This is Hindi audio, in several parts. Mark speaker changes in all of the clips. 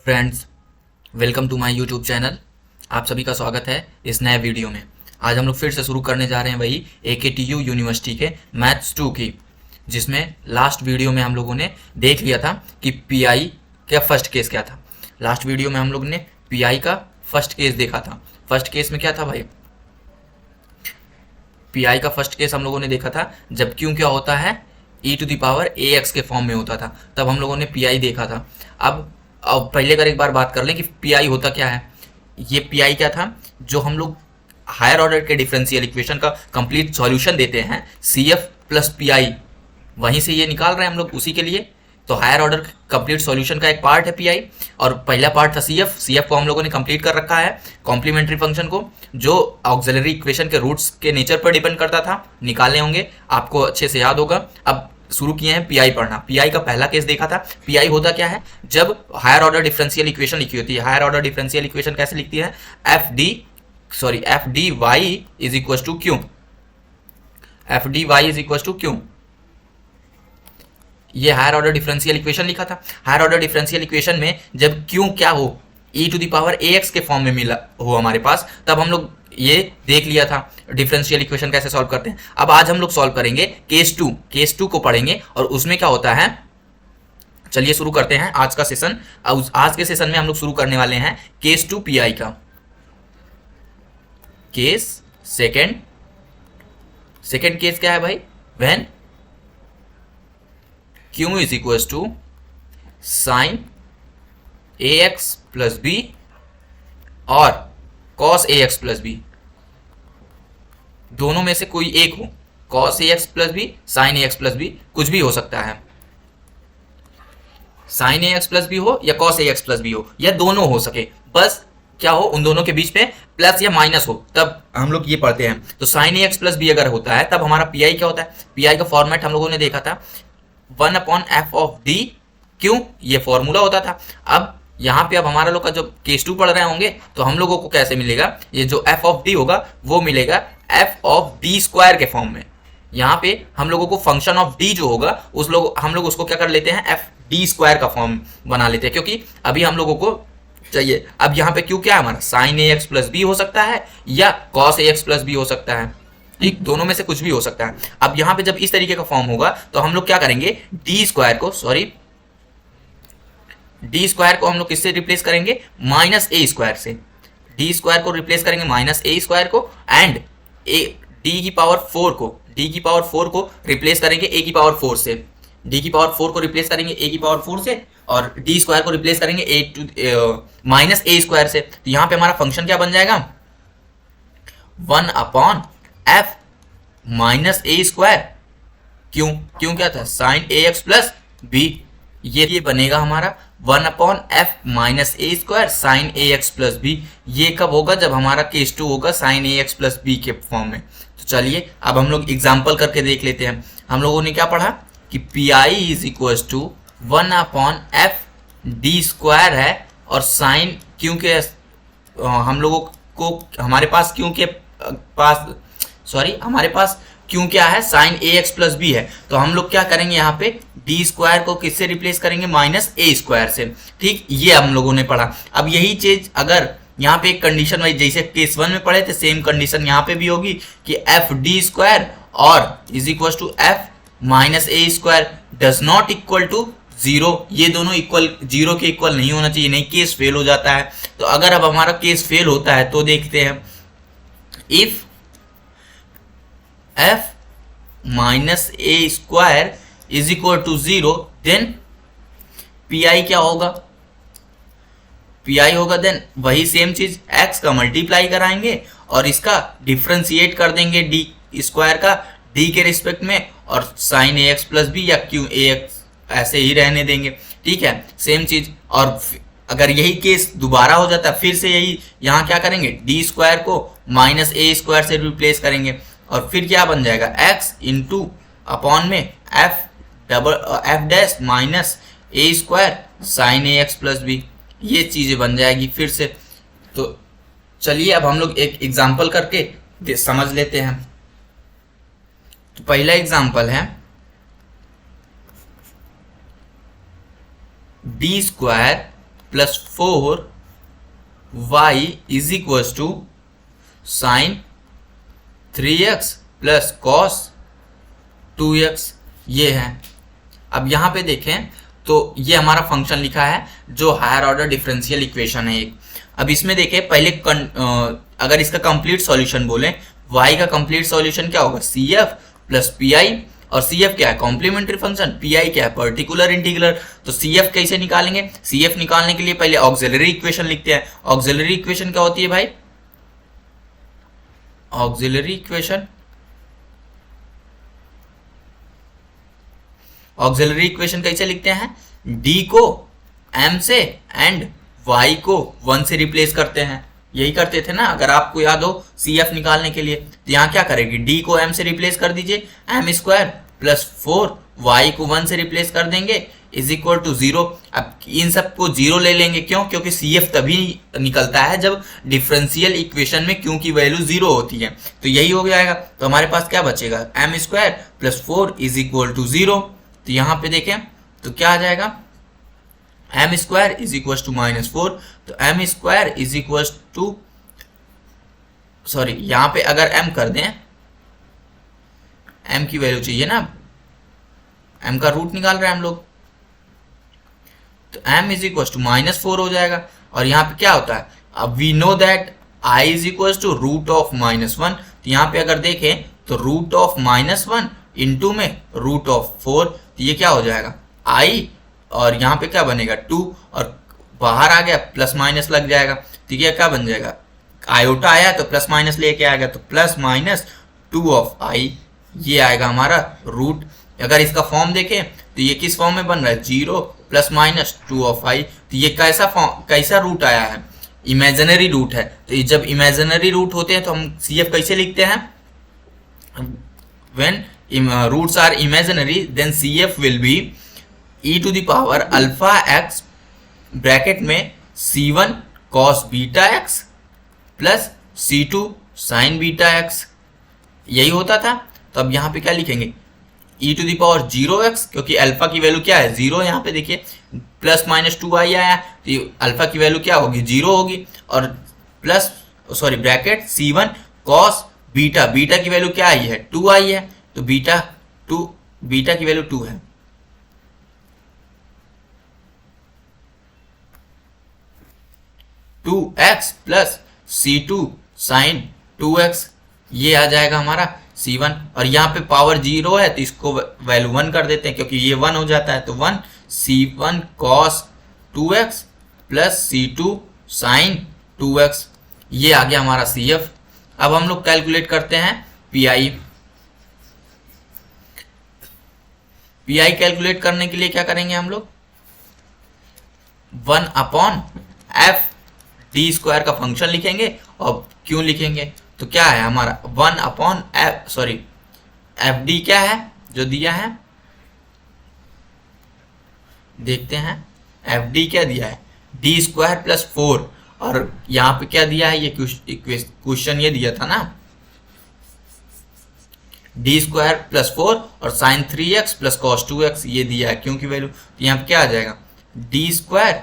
Speaker 1: Friends, welcome to my YouTube channel. आप सभी का स्वागत है इस नए वीडियो में। आज हम लोग फिर से शुरू करने जा रहे हैं वही AKTU यूनिवर्सिटी के मैथ्स 2 की, जिसमें लास्ट वीडियो में हम लोगों ने देख लिया था कि PI का फर्स्ट केस क्या था। लास्ट वीडियो में हम लोग ने PI का फर्स्ट केस देखा था। फर्स्ट केस में क्या था भाई? PI का फर्स्ट केस हम लोगों ने देखा था जब क्यों क्या होता है e⁻AX के फॉर्म में होता था, तब हम लोगों ने PI देखा था। अब पहले अगर एक बार बात कर लें कि PI होता क्या है। ये PI क्या था? जो हम लोग हायर ऑर्डर के डिफरेंशियल इक्वेशन का कंप्लीट सॉल्यूशन देते हैं CF प्लस PI, वहीं से ये निकाल रहे हैं हम लोग उसी के लिए। तो हायर ऑर्डर कंप्लीट सॉल्यूशन का एक पार्ट है PI, और पहला पार्ट था CF को हम लोगों ने कंप्लीट कर रखा है कॉम्प्लीमेंट्री फंक्शन को, जो ऑक्सिलरी इक्वेशन के रूट्स के नेचर पर डिपेंड करता था। निकालने होंगे, आपको अच्छे से याद होगा। अब शुरू किए हैं PI पढ़ना। PI का पहला केस देखा था। PI होता क्या है? जब हायर ऑर्डर डिफरेंशियल इक्वेशन लिखी होती है। हायर ऑर्डर डिफरेंशियल इक्वेशन कैसे लिखती है? F d y is equal to q. F d y is equal to q, ये हायर ऑर्डर डिफरेंशियल इक्वेशन लिखा था। हायर ऑर्डर डिफरेंशियल इक्वेशन में जब क्यू क्या हो, e⁻AX के फॉर्म में मिला हो हमारे पास, तब हम लोग ये देख लिया था डिफरेंशियल इक्वेशन कैसे सॉल्व करते हैं। अब आज हम लोग सॉल्व करेंगे केस टू को पढ़ेंगे, और उसमें क्या होता है। चलिए शुरू करते हैं आज का सेशन। आज के सेशन में हम लोग शुरू करने वाले हैं केस 2 PI का। केस सेकेंड केस क्या है भाई? When Q is equal to sine AX plus B और cos AX प्लस B, दोनों में से कोई एक हो। cos AX plus B, sin AX plus B, कुछ भी हो सकता है। sin AX प्लस B हो या cos AX प्लस B हो, या दोनों हो सके, बस क्या हो उन दोनों के बीच में प्लस या माइनस हो, तब हम लोग ये पढ़ते हैं। तो sin AX प्लस B अगर होता है तब हमारा PI क्या होता है? PI का फॉर्मेट हम लोगों ने देखा था 1/f ऑफ d। क्यों? ये फॉर्मूला होता था। अब यहाँ पे अब हमारा लोग का जो केस 2 पढ़ रहे होंगे तो हम लोगों को कैसे मिलेगा? ये जो f ऑफ d होगा वो मिलेगा f ऑफ d स्क्वायर के फॉर्म में। यहाँ पे हम लोगों को फंक्शन ऑफ d जो होगा हम लोग उसको क्या कर लेते हैं? f d स्क्वायर का फॉर्म बना लेते हैं, क्योंकि अभी हम लोगों को चाहिए। अब यहाँ पे क्यों क्या है हमारा? साइन AX प्लस B हो सकता है या cos AX प्लस B हो सकता है, ठीक? दोनों में से कुछ भी हो सकता है। अब यहाँ पे जब इस तरीके का फॉर्म होगा तो हम लोग क्या करेंगे? डी स्क्वायर को हम लोग किससे रिप्लेस करेंगे? माइनस ए स्क्वायर से। डी स्क्वायर को रिप्लेस करेंगे माइनस ए स्क्वायर को, एंड डी की पावर 4 को रिप्लेस करेंगे ए की पावर 4 से। डी की पावर 4 को रिप्लेस करेंगे ए की पावर 4 से, और डी स्क्वायर को रिप्लेस करेंगे माइनस ए स्क्वायर से। तो यहाँ पे हमारा फंक्शन क्या बन जाएगा? 1/f माइनस ए स्क्वायर। क्यों क्या था? Sine AX plus B। ये बनेगा हमारा 1/f माइनस ए square sine AX plus B। ये कब होगा? जब हमारा केस 2 होगा साइन AX प्लस B के फॉर्म में। तो चलिए अब हम लोग एग्जाम्पल करके देख लेते हैं। हम लोगों ने क्या पढ़ा कि PI is equal to 1/f d square है, और साइन क्योंकि हम लोगों को हमारे पास हमारे पास क्यों क्या है? साइन AX प्लस B है। तो हम लोग क्या करेंगे? यहाँ पे डी स्क्वायर को किससे रिप्लेस करेंगे? माइनस ए स्क्वायर से, ठीक? ये हम लोगों ने पढ़ा। अब यही चीज अगर यहाँ पे एक कंडीशन वाइज जैसे केस 1 में पढ़े थे, सेम कंडीशन यहाँ पे भी होगी कि एफ डी स्क्वायर और is equal to f minus A square does not equal to 0। ये दोनों इक्वल 0 के इक्वल नहीं होना चाहिए, नहीं केस फेल हो जाता है। तो अगर अब हमारा केस फेल होता है तो देखते हैं, if f minus A square is equal to 0, then PI क्या होगा? PI होगा देन वही सेम चीज x का मल्टीप्लाई कराएंगे और इसका डिफ्रेंशिएट कर देंगे डी स्क्वायर का d के रिस्पेक्ट में, और साइन AX प्लस B या क्यू AX ऐसे ही रहने देंगे, ठीक है? सेम चीज। और अगर यही केस दोबारा हो जाता है, फिर से यही यहाँ क्या करेंगे? डी स्क्वायर को माइनस ए स्क्वायर से रिप्लेस करेंगे, और फिर क्या बन जाएगा? x इंटू अपॉन में f डैश माइनस ए square sine AX plus B। ये चीजें बन जाएगी फिर से। तो चलिए अब हम लोग एक एग्जाम्पल करके समझ लेते हैं। तो पहला एग्जाम्पल है d square plus 4y is equal to sine 3x plus cos 2x ये है। अब यहाँ पे देखें तो ये हमारा फंक्शन लिखा है जो हायर ऑर्डर डिफरेंशियल इक्वेशन है एक। अब इसमें देखें पहले अगर इसका कंप्लीट सॉल्यूशन बोले, y का कंप्लीट सॉल्यूशन क्या होगा, CF प्लस PI, और CF क्या है, कॉम्प्लीमेंट्री फंक्शन, PI क्या है, पर्टिकुलर इंटीग्रल। तो CF कैसे निकालेंगे, CF निकालने के लिए पहले ऑक्सिलरी इक्वेशन लिखते हैं। ऑक्सिलरी इक्वेशन क्या होती है भाई, ऑक्सिलरी इक्वेशन कैसे लिखते हैं, D को M से एंड y को 1 से रिप्लेस करते हैं। यही करते थे ना, अगर आपको याद हो CF निकालने के लिए। तो यहाँ क्या करेगी, D को M से रिप्लेस कर दीजिए, m स्क्वायर प्लस 4 y को 1 से रिप्लेस कर देंगे इज इक्वल टू 0। अब इन सबको 0 ले लेंगे, क्यों, क्योंकि CF तभी निकलता है जब डिफरेंशियल इक्वेशन में q की वैल्यू 0 होती है। तो यही हो जाएगा। तो हमारे पास क्या बचेगा, m square plus 4 is equal to 0। तो यहाँ पे देखें तो क्या आ जाएगा, m square is equal to -4। तो m square is equal to, sorry यहाँ पे अगर m कर दें, m की वैल्यू चाहिए ना, m का रूट निकाल रहे हैं हम लोग, तो m इज इक्वल टू -4 हो जाएगा। और यहाँ पे क्या होता है, अब we know that i is equal to root of -1। तो यहाँ पे अगर देखें तो रूट ऑफ -1 इंटू में रूट ऑफ 4, तो ये क्या हो जाएगा i, और यहाँ पे क्या बनेगा 2, और बाहर आ गया प्लस माइनस लग जाएगा। तो ये क्या बन जाएगा, आयोटा आया तो प्लस माइनस लेके आएगा, तो प्लस माइनस 2 ऑफ i ये आएगा हमारा रूट। अगर इसका फॉर्म देखें तो ये किस फॉर्म में बन रहा है, 0 प्लस माइनस 2 ऑफ i। तो ये कैसा रूट आया है, इमेजिनरी रूट है। तो जब इमेजिनरी रूट होते हैं तो हम CF कैसे लिखते हैं, when roots are imaginary then CF will be e to the power alpha x bracket में C1 cos beta x plus C2 sin beta x, यही होता था। तो अब यहाँ पे क्या लिखेंगे, e to the power 0x, क्योंकि अल्फा की वैल्यू क्या है 0, यहाँ पे देखिए प्लस माइनस 2i आया, तो अल्फा की वैल्यू क्या होगी 0 होगी, और plus sorry bracket C1 cos beta, beta की वैल्यू क्या आई है 2i है, तो बीटा की वैल्यू 2 है। To x plus C2 sin 2x, ये आ जाएगा हमारा C1। और यहाँ पे पावर 0 है तो इसको वैल्यू 1 कर देते हैं, क्योंकि ये 1 हो जाता है। तो 1 C1 cos 2x plus C2 sin 2x, ये आ गया हमारा CF। अब हम लोग कैलकुलेट करते हैं PI। PI कैलकुलेट करने के लिए क्या करेंगे हम लोग, 1/f डी स्क्वायर का फंक्शन लिखेंगे और क्यों लिखेंगे, तो क्या है हमारा 1/f, सॉरी एफ डी क्या है जो दिया है, देखते हैं एफ डी क्या दिया है, डी स्क्वायर प्लस 4, और यहाँ पे क्या दिया है, ये क्वेश्चन ये दिया था ना, डी स्क्वायर प्लस 4 और sign 3x plus cos 2x ये दिया है क्यों की वैल्यू। तो यहाँ पे क्या आ जाएगा, डी स्क्वायर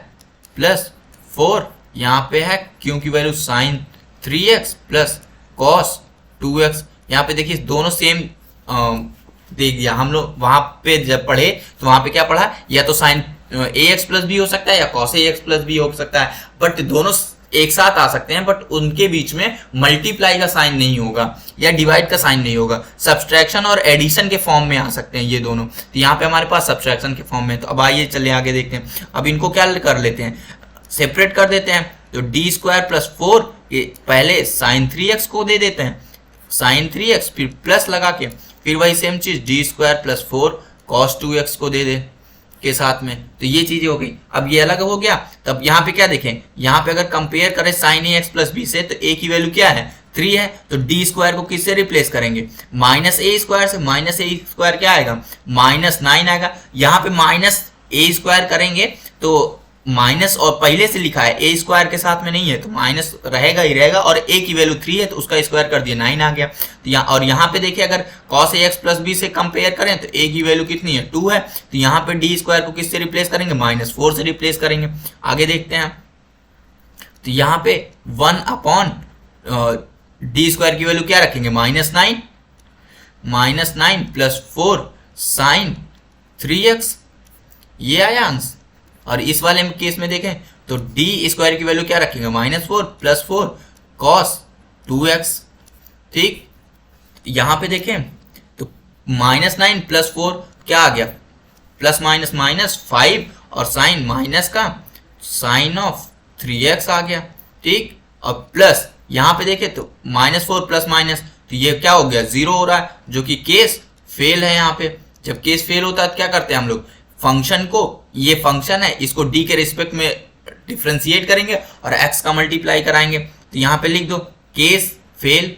Speaker 1: प्लस 4, यहाँ पे है क्यों की value sign 3x plus cos 2x। यहाँ पे देखिए दोनों सेम देख दिया हम लोग, वहां पे जब पढ़े तो वहां पे क्या पढ़ा, या तो साइन ax प्लस भी हो सकता है या कॉस ax प्लस भी हो सकता है, बट दोनों एक साथ आ सकते हैं, बट उनके बीच में मल्टीप्लाई का साइन नहीं होगा या डिवाइड का साइन नहीं होगा, सब्सट्रैक्शन और एडिशन के फॉर्म में आ सकते हैं ये दोनों। तो यहाँ पे हमारे पास सब्सट्रैक्शन के फॉर्म में। तो अब आइए चले आगे देखते हैं। अब इनको क्या कर लेते हैं, सेपरेट कर देते हैं। तो डी स्क्वायर प्लस 4 ये पहले साइन 3x को दे देते हैं, साइन 3x फिर प्लस लगा के, फिर वही सेम चीज D square plus 4 cos 2x को दे दे के साथ में। तो ये चीजें हो गई। अब ये अलग हो गया। तब यहाँ पे क्या देखें, यहाँ पे अगर कंपेयर करें sign A X plus B से, तो ए की वैल्यू क्या है 3 है, तो डी स्क्वायर को किससे रिप्लेस करेंगे, माइनस ए स्क्वायर से। माइनस ए स्क्वायर क्या आएगा, -9 आएगा। यहाँ पे माइनस ए स्क्वायर करेंगे तो माइनस और पहले से लिखा है ए स्क्वायर के साथ में नहीं है तो माइनस रहेगा ही रहेगा, और ए की वैल्यू 3 है तो उसका स्क्वायर कर दिया 9 आ गया। तो और यहाँ पे देखिए अगर cos ax प्लस बी से कंपेयर करें तो ए की वैल्यू कितनी है 2 है, तो यहाँ पे डी स्क्वायर को किससे रिप्लेस करेंगे -4 से रिप्लेस करेंगे। आगे देखते हैं, तो यहाँ पे 1 अपॉन डी स्क्वायर की वैल्यू क्या रखेंगे -9 प्लस 4 साइन 3x, ये आया आंसर। और इस वाले में केस में देखें तो डी स्क्वायर की वैल्यू क्या रखेंगे -4 प्लस 4 cos 2x। ठीक, यहां पे देखें तो -9 प्लस 4 क्या आ गया प्लस माइनस माइनस 5 और साइन माइनस का साइन ऑफ 3x आ गया। ठीक, और प्लस यहां पे देखें तो -4 प्लस माइनस, तो ये क्या हो गया 0 हो रहा है, जो कि केस फेल है। यहाँ पे जब केस फेल होता है तो क्या करते हैं हम लोग, फंक्शन को, ये फंक्शन है इसको डी के रिस्पेक्ट में डिफ्रेंशिएट करेंगे और एक्स का मल्टीप्लाई कराएंगे। तो यहाँ पे लिख दो केस फेल,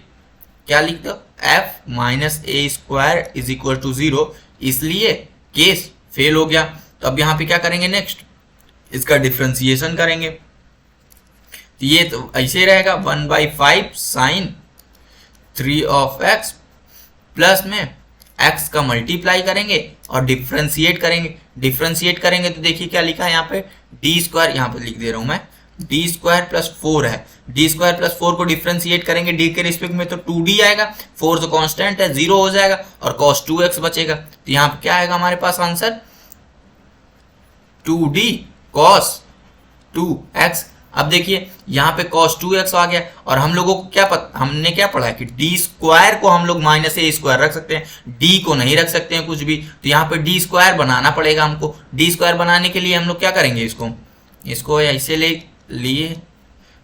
Speaker 1: क्या लिख दो f minus A square is equal to 0, इसलिए केस फेल हो गया। तो अब यहाँ पे क्या करेंगे, नेक्स्ट इसका डिफ्रेंशिएशन करेंगे। तो ये तो ऐसे रहेगा 1/5 साइन 3 ऑफ एक्स प्लस में x का मल्टीप्लाई करेंगे और डिफ्रेंशिएट करेंगे तो देखिए क्या लिखा है यहाँ पे डी स्क्वायर, यहाँ पे लिख दे रहा हूं मैं डी स्क्वायर प्लस 4 है, डी स्क्वायर प्लस 4 को डिफ्रेंशिएट करेंगे डी के रिस्पेक्ट में तो 2d आएगा, 4 तो कांस्टेंट है 0 हो जाएगा और cos 2x बचेगा। तो यहाँ पे क्या आएगा हमारे पास आंसर 2d cos 2x। अब देखिए यहाँ पे cos 2x आ गया और हम लोगों को हमने क्या पढ़ा है कि डी स्क्वायर को हम लोग माइनस ए स्क्वायर रख सकते हैं, डी को नहीं रख सकते हैं कुछ भी। तो यहाँ पे डी स्क्वायर बनाना पड़ेगा हमको। डी स्क्वायर बनाने के लिए हम लोग क्या करेंगे, इसको ऐसे लिए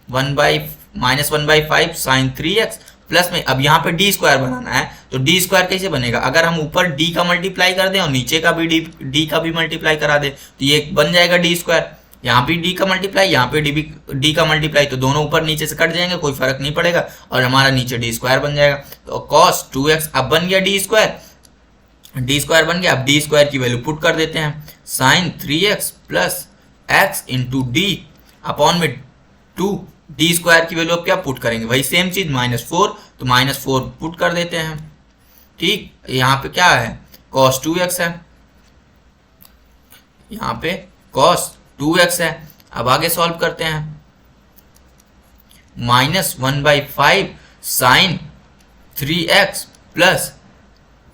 Speaker 1: 1/5 साइन 3x प्लस में, अब यहाँ पे डी स्क्वायर बनाना है तो डी स्क्वायर कैसे बनेगा, अगर हम ऊपर डी का मल्टीप्लाई कर दें और नीचे का भी डी का भी मल्टीप्लाई करा दे तो ये बन जाएगा डी स्क्वायर। यहाँ पे डी का मल्टीप्लाई, यहाँ पे डी का मल्टीप्लाई, तो दोनों ऊपर नीचे से कट जाएंगे, कोई फर्क नहीं पड़ेगा और हमारा नीचे डी स्क्वायर बन जाएगा। तो cos 2x अब बन गया डी स्क्वायर बन गया। अब डी स्क्वायर की वैल्यू पुट कर देते हैं, sine 3x plus x into d upon में 2, डी स्क्वायर की वैल्यू अब क्या पुट करेंगे, वही सेम चीज -4, तो -4 पुट कर देते हैं। ठीक, यहाँ पे क्या है cos 2x है, यहाँ पे cos 2x है। अब आगे सॉल्व करते हैं, -1/5 sign 3x plus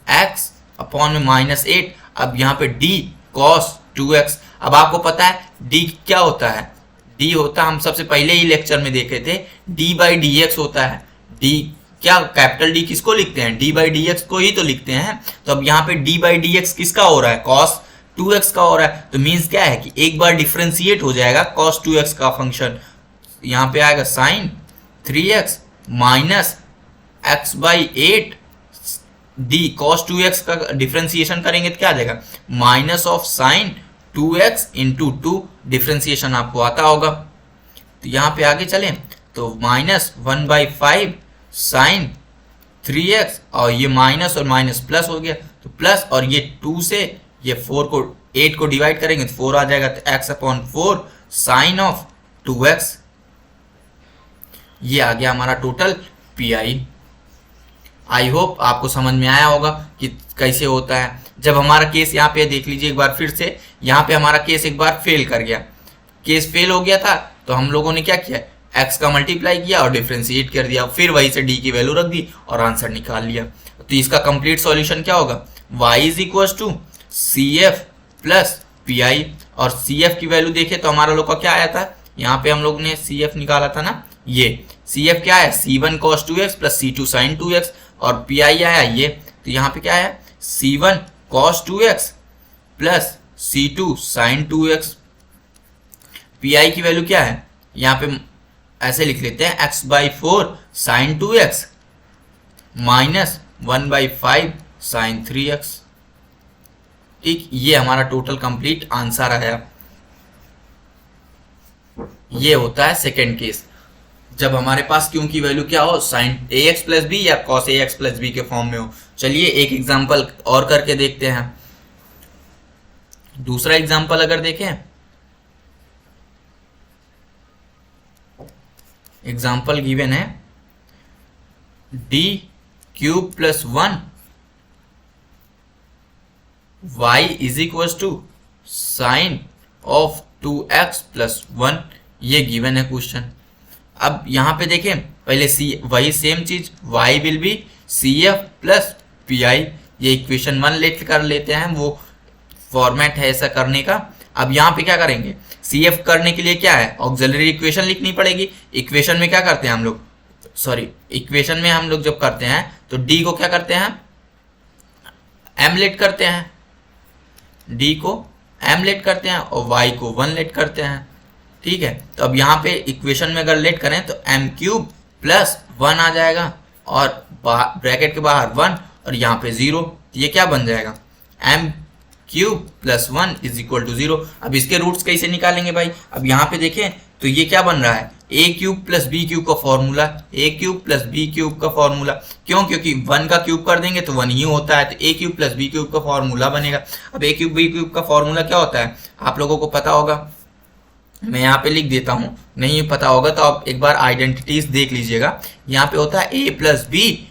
Speaker 1: x upon में -8। अब यहाँ पे d cos 2x। अब आपको पता है d क्या होता है, d होता, हम सबसे पहले ही लेक्चर में देखे थे d/dx होता है। d क्या, कैपिटल D किसको लिखते हैं, d/dx को ही तो लिखते हैं। तो अब यहाँ पे d/dx किसका हो रहा है, cos 2x का हो रहा है। तो मीन्स क्या है कि एक बार डिफरेंशिएट हो जाएगा cos 2x का फंक्शन, यहाँ पे आएगा sign 3x minus x/8 d cos 2x का डिफरेंशिएशन करेंगे तो क्या आ जाएगा minus of sine 2x into 2, differentiation आपको आता होगा। तो यहाँ पे आगे चलें तो -1/5 साइन 3x और ये माइनस और माइनस प्लस हो गया, तो प्लस और ये 2 से ये 8 को डिवाइड करेंगे तो 4 आ जाएगा, तो x/4 साइन ऑफ 2x, ये आ गया हमारा टोटल PI। आई होप आपको समझ में आया होगा कि कैसे होता है। जब हमारा केस यहाँ पे देख लीजिए एक बार फिर से, यहाँ पे हमारा केस एक बार फेल कर गया, केस फेल हो गया था तो हम लोगों ने क्या किया, x का मल्टीप्लाई किया और डिफ्रेंशिएट कर दिया, फिर वही से d की वैल्यू रख दी और आंसर निकाल लिया। तो इसका कंप्लीट सॉल्यूशन क्या होगा, y is equal to CF plus PI, और CF की वैल्यू देखे तो हमारा लोग का क्या आया था, यहाँ पे हम लोग ने CF निकाला था ना, ये CF क्या है C1 cos 2x plus C2 sin 2x, और PI आया ये, तो यहाँ पे क्या आया C1 cos 2x plus C2 sin 2x। PI की वैल्यू क्या है, यहाँ पे ऐसे लिख लेते हैं x/4 sin 2x minus 1/5 sin 3x। ठीक, ये हमारा टोटल कंप्लीट आंसर आया। ये होता है सेकेंड केस, जब हमारे पास क्यों की वैल्यू क्या हो, साइन ax प्लस बी या cos ax प्लस बी के फॉर्म में हो। चलिए एक एग्जांपल और करके देखते हैं। दूसरा एग्जांपल अगर देखें एग्जाम्पल गिवन है d cube plus 1 y is equal to sine of 2x plus 1, ये गिवन है क्वेश्चन। अब यहाँ पे देखें पहले वही सेम चीज y will be C F plus P I, ये इक्वेशन 1 लेट कर लेते हैं, वो फॉर्मेट है ऐसा करने का। अब यहाँ पे क्या करेंगे, सी एफ करने के लिए क्या है, ऑक्सिलरी इक्वेशन लिखनी पड़ेगी। इक्वेशन में क्या करते हैं हम लोग, इक्वेशन में हम लोग जब करते हैं तो डी को क्या करते हैं, एम लेट करते हैं, डी को एम लेट करते हैं और वाई को 1 लेट करते हैं, ठीक है। तो अब यहाँ पे इक्वेशन में अगर लेट करें तो एम क्यूब प्लस 1 आ जाएगा और ब्रैकेट के बाहर 1 और यहाँ पे 0, तो ये क्या बन जाएगा, m cube plus 1 is equal to 0। अब इसके रूट्स कैसे निकालेंगे भाई, अब यहाँ पे देखें तो ये क्या बन रहा है, ए क्यूब प्लस बी क्यूब का फॉर्मूला, ए क्यूब प्लस बी क्यूब का फॉर्मूला, क्यों, क्योंकि 1 का क्यूब कर देंगे तो 1 ही होता है, तो ए क्यूब प्लस बी क्यूब का फॉर्मूला बनेगा। अब ए क्यूब बी क्यूब का फॉर्मूला क्या होता है, आप लोगों को पता होगा, मैं यहाँ पे लिख देता हूँ, नहीं पता होगा तो आप एक बार आइडेंटिटीज देख लीजिएगा। यहाँ पे होता है ए प्लस बी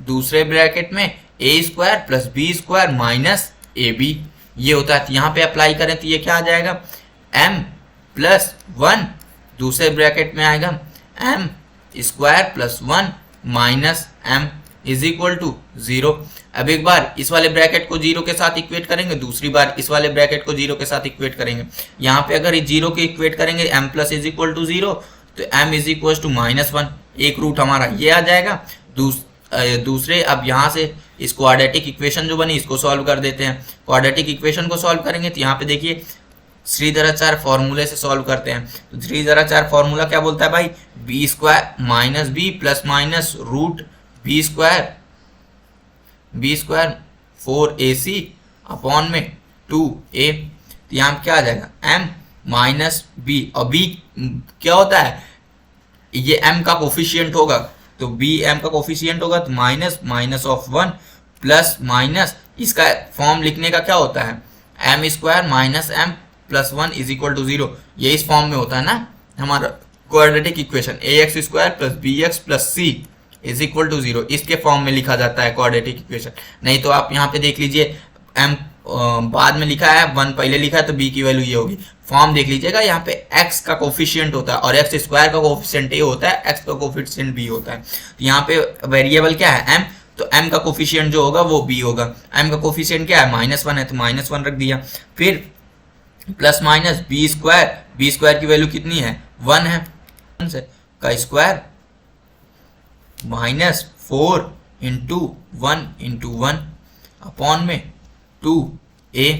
Speaker 1: दूसरे ब्रैकेट में a square plus b square minus a b, ये होता है। तो यहाँ पे अप्लाई करें तो ये क्या आ जाएगा, एम प्लस 1 दूसरे ब्रैकेट में आएगा m square plus 1 minus m is equal to 0। अब एक बार इस वाले ब्रैकेट को 0 के साथ इक्वेट करेंगे, दूसरी बार इस वाले ब्रैकेट को 0 के साथ इक्वेट करेंगे। यहाँ पे अगर 0 के इक्वेट करेंगे m plus is equal to 0 तो m is equal to minus 1, एक रूट हमारा ये आ जाएगा। दूसरे अब यहाँ से इस क्वाड्रेटिक इक्वेशन जो बनी इसको सॉल्व कर देते हैं। क्वाड्रेटिक इक्वेशन को सॉल्व करेंगे तो यहाँ पे देखिए श्रीधराचार्य फॉर्मूले से सॉल्व करते हैं। तो श्रीधराचार्य फॉर्मूला क्या बोलता है भाई, b square minus b plus minus root b square 4ac upon में 2a। तो यहाँ क्या आ जाएगा, m माइनस बी, और b क्या होता है, ये m का कोफिशिएंट होगा, तो b m का कोफिशिएंट होगा तो minus minus of 1 plus minus, इसका फॉर्म लिखने का क्या होता है, m square minus m plus 1 is equal to 0, ये इस फॉर्म में होता है ना हमारा quadratic equation, ax square plus bx plus c is equal to 0, इसके फॉर्म में लिखा जाता है क्वाड्रेटिक इक्वेशन। नहीं तो आप यहाँ पे देख लीजिए m बाद में लिखा है, 1 पहले लिखा है तो b की वैल्यू ये होगी। फॉर्म देख लीजिएगा, यहाँ पे x का कोफिशिएंट होता है और x स्क्वायर का कोफिशिएंट a होता है, x का कोफिशिएंट b होता है। तो यहाँ पे वेरिएबल क्या है, m, तो m का कोफिशिएंट जो होगा वो b होगा। m का कोफिशिएंट क्या है, -1 है तो -1 रख दिया। फिर प्लस माइनस बी स्क्वायर की वैल्यू कितनी है, 1 है, का स्क्वायर माइनस 4 इंटू 1 अपॉन में 2a।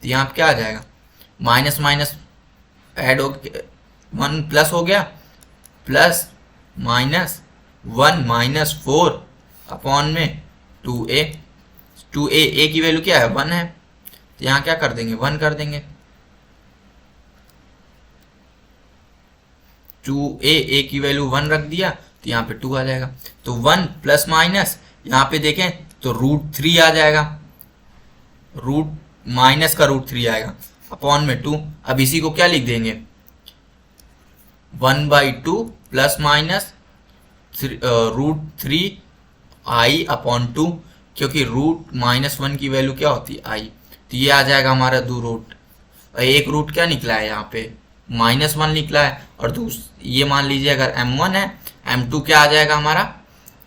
Speaker 1: तो यहाँ क्या आ जाएगा, माइनस माइनस ऐड हो 1 प्लस हो गया, प्लस माइनस 1 माइनस 4 अपॉन में 2a। a की वैल्यू क्या है, 1 है, तो यहाँ क्या कर देंगे, 1 कर देंगे। 2a की वैल्यू 1 रख दिया तो यहाँ पे 2 आ जाएगा। तो 1 प्लस माइनस यहाँ पे देखें तो √3 आ जाएगा, रूट माइनस का √3 आएगा अपॉन में 2। अब इसी को क्या लिख देंगे, 1/2 प्लस माइनस √3 i अपॉन 2, क्योंकि √-1 की वैल्यू क्या होती है, i। तो ये आ जाएगा हमारा 2 रूट, एक रूट क्या निकला है यहाँ पे -1 निकला है, और ये मान लीजिए अगर m1 है, m2 क्या आ जाएगा हमारा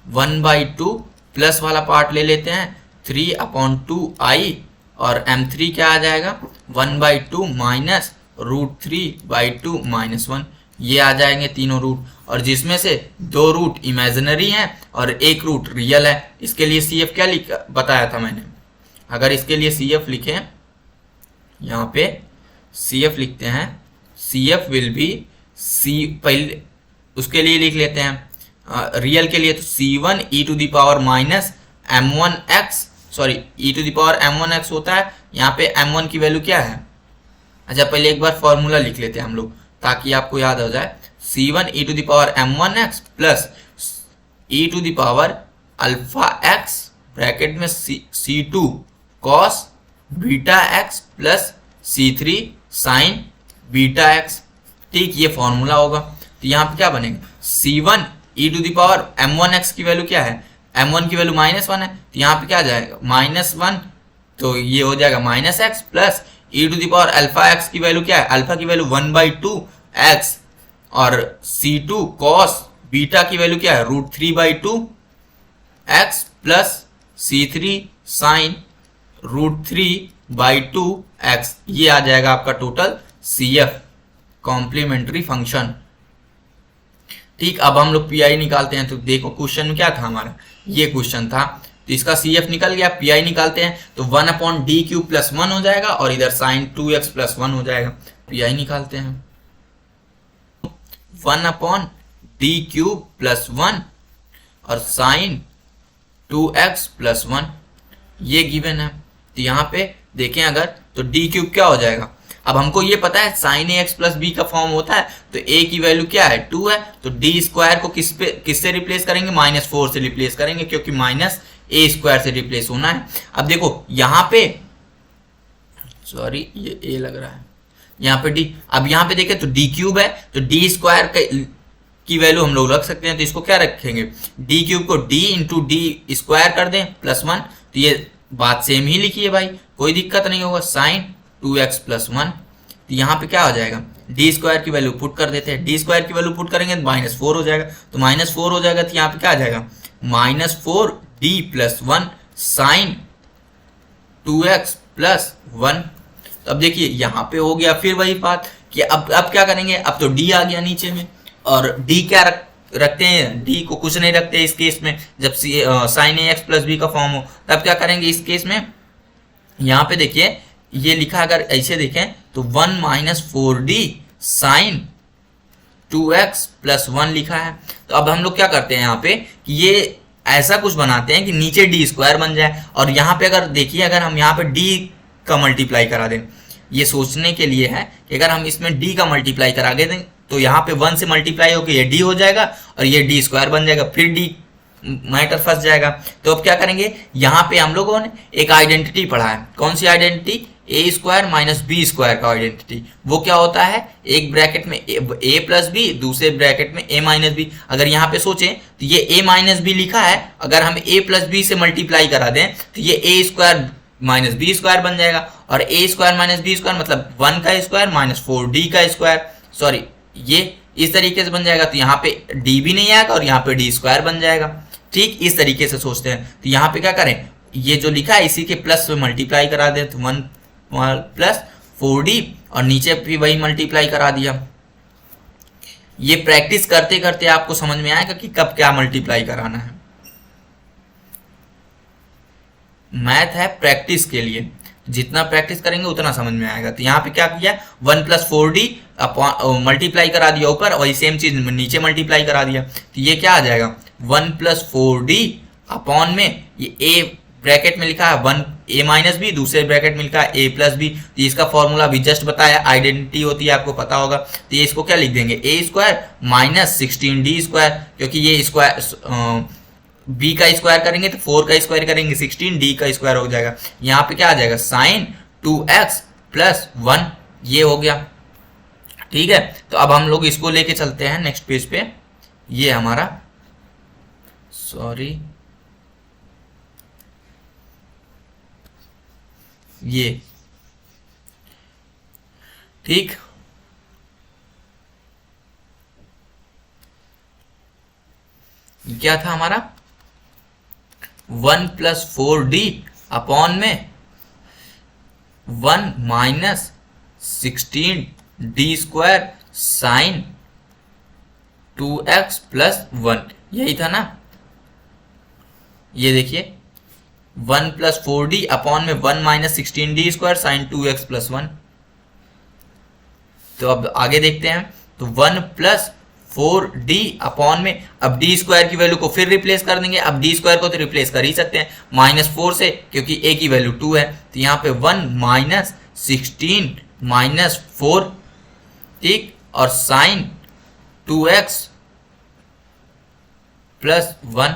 Speaker 1: 1/2 प्लस वाला पार्ट ले लेते हैं 3/2i, और m3 क्या आ जाएगा 1/2 माइनस √3/2 -1। ये आ जाएंगे तीनों रूट, और जिसमें से 2 रूट इमेजिनरी हैं और 1 रूट रियल है। इसके लिए CF क्या बताया था मैंने, अगर इसके लिए CF लिखें, यहाँ पे CF लिखते हैं, CF विल बी पहले उसके लिए लिख लेते हैं रियल के लिए, तो C1 e to the power minus m1x, sorry e to the power m1x होता है। यहाँ पे m1 की वैल्यू क्या है, अच्छा पहले एक बार फॉर्मूला लिख लेते हैं हम लोग ताकि आपको याद हो जाए। C1 e to the power m1x plus e to the power alpha x bracket में C2 cos beta x plus C3 sine beta x। ठीक, ये फॉर्मूला होगा। तो यहाँ पे क्या बनेगा, C1 e to the power m1x की वैल्यू क्या है, m1 की वैल्यू -1 है, तो यहाँ पे क्या जाएगा -1, तो ये हो जाएगा -x plus e to the power alpha x की वैल्यू क्या है, अल्फा की वैल्यू 1/2x, और C2 cos बीटा की वैल्यू क्या है, √3/2x plus C3 sin √3/2x। ये आ जाएगा आपका टोटल CF, कॉम्प्लीमेंट्री फंक्शन। ठीक, अब हम लोग PI निकालते हैं। तो देखो क्वेश्चन में क्या था हमारा, ये क्वेश्चन था, तो इसका CF निकल गया। PI निकालते हैं तो 1/d³ + 1 हो जाएगा, और इधर sin 2x + 1 हो जाएगा। PI निकालते हैं, 1/d³ + 1 और sin 2x + 1 ये गिवन है। तो यहाँ पे देखें अगर, तो d³ क्या हो जाएगा, अब हमको ये पता है sin ax + b का फॉर्म होता है, तो a की वैल्यू क्या है, 2 है, तो d² को किससे रिप्लेस करेंगे, -4 से रिप्लेस करेंगे, क्योंकि -a² से रिप्लेस होना है। अब देखो यहाँ पे, सॉरी ये a लग रहा है, यहाँ पे d, अब यहाँ पे देखें तो d³ है, तो d² की वैल्यू हम लोग रख सकते हैं। तो इसको क्या रखेंगे, d³ को d × d² कर दें +1, तो ये बात सेम ही लिखी है भाई, कोई दिक्कत नहीं होगा। sin 2x + 1, तो यहाँ पे क्या हो जाएगा, d² की वैल्यू पुट कर देते हैं, d² की वैल्यू पुट करेंगे तो -4 हो जाएगा, तो -4 हो जाएगा, तो यहाँ पे क्या आ जाएगा, -4d + 1 sin 2x + 1। तो अब देखिए यहाँ पे हो गया फिर वही बात कि अब क्या करेंगे, अब तो d आ गया नीचे में, और d क्या रखते हैं, d को कुछ नहीं रखते इस केस में, जब sin ax + b का फॉर्म हो, तब क्या करेंगे इस केस में, यहाँ पे देखिए ये लिखा, अगर ऐसे देखें तो 1 - 4d sin 2x + 1 लिखा है। तो अब हम लोग क्या करते हैं यहाँ पे कि ये ऐसा कुछ बनाते हैं कि नीचे d² बन जाए, और यहाँ पे अगर देखिए, अगर हम यहाँ पे d का मल्टीप्लाई करा दें, ये सोचने के लिए है कि अगर हम इसमें d का मल्टीप्लाई करा दें तो यहाँ पे 1 से मल्टीप्लाई होकर ये d हो जाएगा, और ये d² बन जाएगा, फिर d मैटर फंस जाएगा। तो अब क्या करेंगे, यहाँ पे हम लोगों ने एक आइडेंटिटी पढ़ा है, कौन सी आइडेंटिटी, a² - b² का आइडेंटिटी। वो क्या होता है, एक ब्रैकेट में a + b, दूसरे ब्रैकेट में a - b। अगर यहाँ पे सोचें तो ये a - b लिखा है, अगर हम a + b से मल्टीप्लाई करा दें तो ये a² - b² बन जाएगा, और a² - b² मतलब 1 का स्क्वायर - 4d का स्क्वायर, सॉरी ये इस तरीके से बन जाएगा। तो यहाँ पे d भी नहीं आएगा, और यहाँ पे d² बन जाएगा। ठीक, इस तरीके से सोचते हैं। तो यहाँ पे क्या करें, ये जो लिखा है इसी के प्लस में मल्टीप्लाई करा दें, तो 1 + 4d, और नीचे भी वही मल्टीप्लाई करा दिया। ये प्रैक्टिस करते करते आपको समझ में आएगा कि कब क्या मल्टीप्लाई कराना है। मैथ है प्रैक्टिस के लिए, जितना प्रैक्टिस करेंगे उतना समझ में आएगा। तो यहाँ पे क्या किया, 1 + 4d मल्टीप्लाई करा दिया ऊपर, वही सेम चीज नीचे मल्टीप्लाई करा दिया। तो ये क्या आ जाएगा, 1 + 4d अपॉन में ये a ब्रैकेट में लिखा है 1 a - b, दूसरे ब्रैकेट में लिखा है a + b। तो इसका फॉर्मूला भी जस्ट बताया, आइडेंटिटी होती है, आपको पता होगा। तो ये इसको क्या लिख देंगे, a² - 16d², क्योंकि ये स्क्वायर b का स्क्वायर करेंगे तो 4 का स्क्वायर करेंगे 16, d का स्क्वायर हो जाएगा। यहाँ पे क्या आ जाएगा, sin 2x + 1, ये हो गया। ठीक है, तो अब हम लोग इसको लेके चलते हैं नेक्स्ट पेज पे। ये हमारा, सॉरी ये, ठीक, क्या था हमारा, 1 + 4d अपॉन में 1 - 16d² sin 2x + 1, यही था ना। ये देखिए 1 + 4d अपॉन में 1 - 16d² sin 2x + 1। तो अब आगे देखते हैं, तो 1 + 4d अपॉन में, अब d² की वैल्यू को फिर रिप्लेस कर देंगे। अब d² को तो रिप्लेस कर ही सकते हैं -4 से, क्योंकि a की वैल्यू 2 है। तो यहाँ पे 1 - 16 - 4, ठीक, और sin 2x + 1।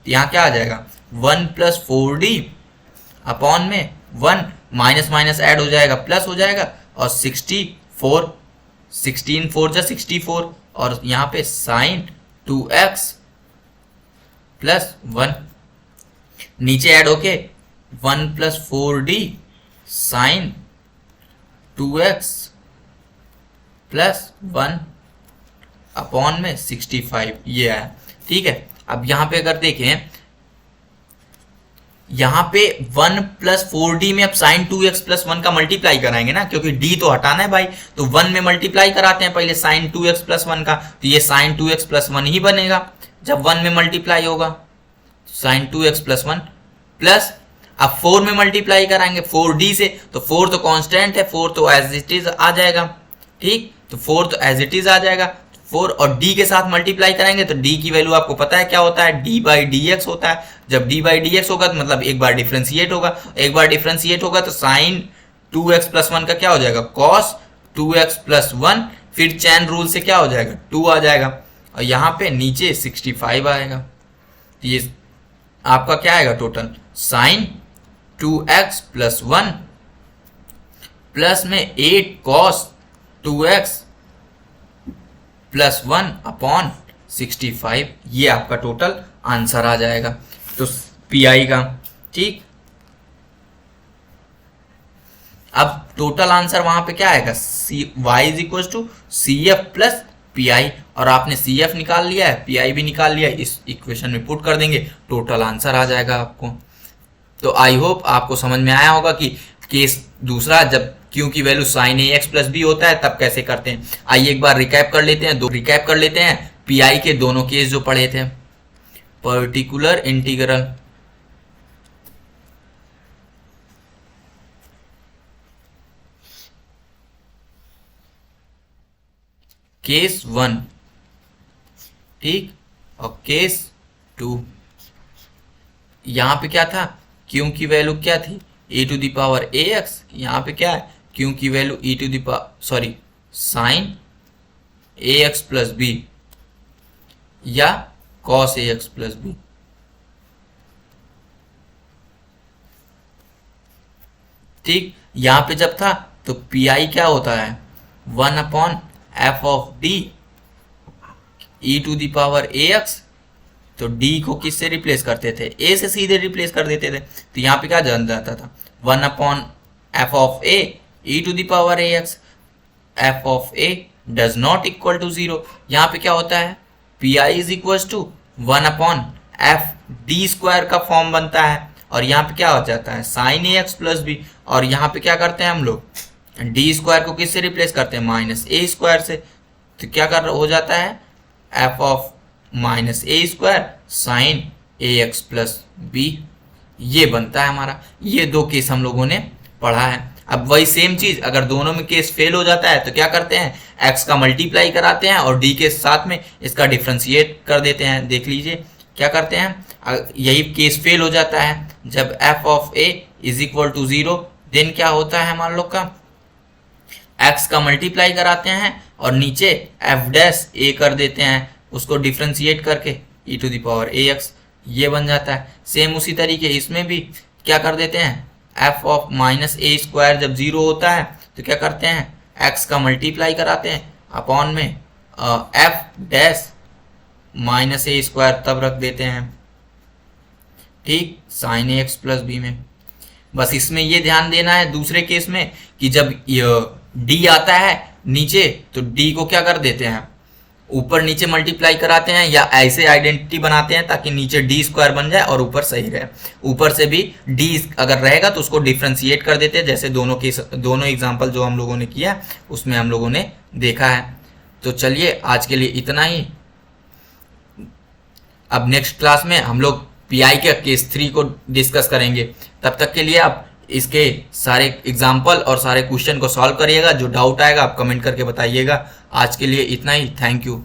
Speaker 1: यहाँ क्या आ जाएगा, 1 + 4d अपॉन में 1 माइनस माइनस ऐड हो जाएगा, प्लस हो जाएगा, और 64 16 4 जा 64 और यहाँ पे साइन 2x प्लस 1 नीचे ऐड होके 1 plus 4d sign 2x plus 1 upon में 65 ये है। ठीक है, अब यहाँ पे अगर देखें, यहाँ पे 1 प्लस 4d में अब साइन 2x प्लस 1 का मल्टीप्लाई कराएंगे ना, क्योंकि d तो हटाना है भाई, तो 1 में मल्टीप्लाई कराते हैं पहले साइन 2x प्लस 1 का, तो ये साइन 2x प्लस 1 ही बनेगा जब 1 में मल्टीप्लाई होगा, साइन 2x प्लस 1 प्लस अब 4 में मल्टीप्लाई कराएंगे 4d से, तो 4 तो कांस्टेंट है, 4 तो एज इट इज आ जाएगा। ठीक, तो 4 तो एज इट इज आ जाएगा, 4 और d के साथ मल्टीप्लाई करेंगे तो d की वैल्यू आपको पता है क्या होता है, d बाई dx होता है। जब d बाई dx होगा तो मतलब एक बार डिफ्रेंशिएट होगा, एक बार डिफ्रेंशिएट होगा तो साइन 2x प्लस 1 का क्या हो जाएगा, cos 2x प्लस 1, फिर चैन रूल से क्या हो जाएगा 2 आ जाएगा, और यहाँ पे नीचे 65 आएगा। तो ये आपका क्या आएगा total, sign 2x plus 1 plus में 8 cos 2x प्लस 1 अपॉन 65, ये आपका टोटल आंसर आ जाएगा तो पीआई का। ठीक, अब टोटल आंसर वहां पे क्या आएगा, y is equal to C F plus P I, और आपने सी एफ निकाल लिया है, पी आई भी निकाल लिया है, इस इक्वेशन में पुट कर देंगे, टोटल आंसर आ जाएगा आपको। तो आई होप आपको समझ में आया होगा कि केस दूसरा जब क्यू की value sign A X plus B होता है तब कैसे करते हैं। आइए एक बार रिकैप कर लेते हैं पी आई के दोनों केस जो पढ़े थे। पर्टिकुलर इंटीग्रल, केस 1, ठीक, और केस 2। यहां पे क्या था, क्यू की वैल्यू क्या थी, e to the power A X, यहाँ पे क्या है क्यू की value e to the power sine A X plus B या cos A X plus B. ठीक, यहां पे जब था तो पी आई क्या होता है 1 upon F of D e to the power A X, तो d को किससे रिप्लेस करते थे, a से सीधे रिप्लेस कर देते थे, तो यहाँ पे क्या जान जाता था 1 upon F of a e to the power A X, F of a does not equal to 0। यहाँ पे क्या होता है P I is equal to 1 upon F D square का फॉर्म बनता है, और यहाँ पे क्या हो जाता है sine A X plus B, और यहाँ पे क्या करते हैं हम लोग डी स्क्वायर को किससे रिप्लेस करते हैं माइनस ए स्क्वायर से, तो क्या कर हो जाता है F of minus A square sine A X plus B, ये बनता है हमारा। ये दो केस हम लोगों ने पढ़ा है। अब वही सेम चीज अगर दोनों में केस फेल हो जाता है तो क्या करते हैं, एक्स का मल्टीप्लाई कराते हैं और डी के साथ में इसका डिफ्रेंशिएट कर देते हैं। देख लीजिए क्या करते हैं, यही केस फेल हो जाता है जब F of A is equal to 0, then क्या होता है हमारे लोग का एक्स का मल्टीप्लाई कराते हैं और नीचे एफ डैश ए कर देते हैं, उसको डिफ्रेंशिएट करके e to the power A X, ये बन जाता है। सेम उसी तरीके इसमें भी क्या कर देते हैं, f of minus A square जब 0 होता है तो क्या करते हैं x का मल्टीप्लाई कराते हैं अपॉन में f डैश माइनस ए स्क्वायर तब रख देते हैं, ठीक, sign A X plus B में। बस इसमें ये ध्यान देना है दूसरे केस में कि जब d आता है नीचे तो d को क्या कर देते हैं ऊपर नीचे मल्टीप्लाई कराते हैं, या ऐसे आइडेंटिटी बनाते हैं ताकि नीचे डी स्क्वायर बन जाए और ऊपर सही रहे। ऊपर से भी डी अगर रहेगा तो उसको डिफ्रेंशिएट कर देते हैं, जैसे दोनों एग्जांपल जो हम लोगों ने किया उसमें हम लोगों ने देखा है। तो चलिए आज के लिए इतना ही। अब नेक्स्ट क्लास में हम लोग पीआई के केस 3 को डिस्कस करेंगे। तब तक के लिए आप इसके सारे एग्जाम्पल और सारे क्वेश्चन को सॉल्व करिएगा। जो डाउट आएगा आप कमेंट करके बताइएगा। आज के लिए इतना ही, थैंक यू।